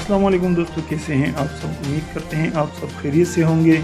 अस्सलाम वालेकुम दोस्तों, कैसे हैं आप सब। उम्मीद करते हैं आप सब खैरियत से होंगे।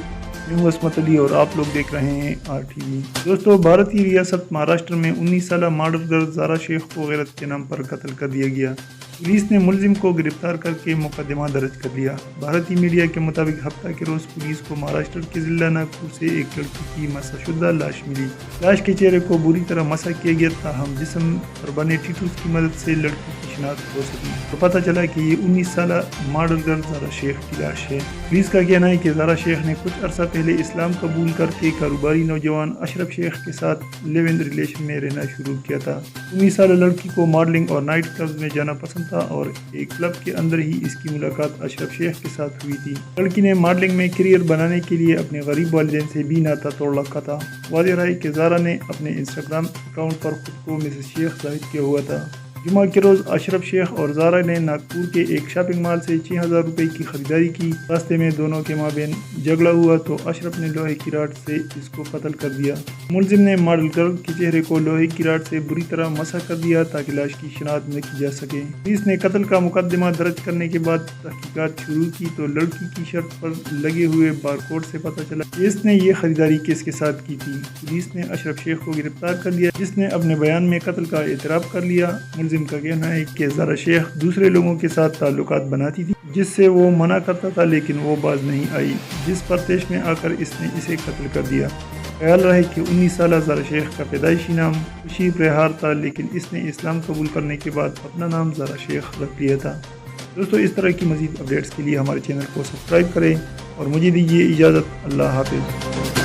मैं हूं असमत अली और आप लोग देख रहे हैं RTV। दोस्तों, भारतीय रियासत महाराष्ट्र में 19 साल मॉडल गर्ल ज़ारा शेख को गैरत के नाम पर कत्ल कर दिया गया। पुलिस ने मुलजिम को गिरफ्तार करके मुकदमा दर्ज कर लिया। भारतीय मीडिया के मुताबिक हफ्ता के रोज़ पुलिस को महाराष्ट्र के जिला नागपुर से एक लड़की की मसाशुदा लाश मिली। लाश के चेहरे को बुरी तरह मसा किया गया, ताहम जिस्म पर बने टीटूस की मदद से लड़की की शिनाख्त हो सकी तो पता चला कि ये 19 साल मॉडल गर्ल ज़ारा शेख की लाश है। पुलिस का कहना है कि ज़ारा शेख ने कुछ अरसा पहले इस्लाम कबूल करके कारोबारी नौजवान अशरफ शेख के साथ लिव इन रिलेशन में रहना शुरू किया था। 19 साल लड़की को मॉडलिंग और नाइट क्लब्स में जाना पसंद था और एक क्लब के अंदर ही इसकी मुलाकात अशरफ शेख के साथ हुई थी। लड़की ने मॉडलिंग में करियर बनाने के लिए अपने गरीब वालिदैन से भी नाता तोड़ रखा था। वाज़ेह रहा है कि ज़ारा ने अपने इंस्टाग्राम अकाउंट पर खुद को मिसेस शेख जाहिर किया हुआ था। जुमा के रोज़ अशरफ शेख और ज़ारा ने नागपुर के एक शॉपिंग मॉल से 6000 रुपये की खरीदारी की। रास्ते में दोनों के माबेन झगड़ा हुआ तो अशरफ ने लोहे की राड से इसको कत्ल कर दिया। मुलजिम ने मॉडल गर्ल के चेहरे को लोहे की राड से बुरी तरह मसा कर दिया ताकि लाश की शिनाख्त न की जा सके। पुलिस ने कत्ल का मुकदमा दर्ज करने के बाद तहकीकात शुरू की तो लड़की की शर्ट पर लगे हुए बारकोड से पता चला कि इसने ये खरीदारी किसके साथ की थी। पुलिस ने अशरफ शेख को गिरफ्तार कर लिया, जिसने अपने बयान में कत्ल का एतराफ़ कर लिया। मुलजिम का कहना है कि ज़ारा शेख दूसरे लोगों के साथ ताल्लुकात बनाती थी जिससे वो मना करता था, लेकिन वो बाज नहीं आई, जिस पर तेश में आकर इसने इसे कत्ल कर दिया। ख्याल रहे कि 19 साल ज़ारा शेख का पैदाइशी नाम खुशी प्रहार था, लेकिन इसने इस्लाम कबूल करने के बाद अपना नाम ज़ारा शेख रख लिया था। दोस्तों, इस तरह की मज़ीद अपडेट्स के लिए हमारे चैनल को सब्सक्राइब करें और मुझे दीजिए इजाज़त। अल्लाह हाफ़िज़।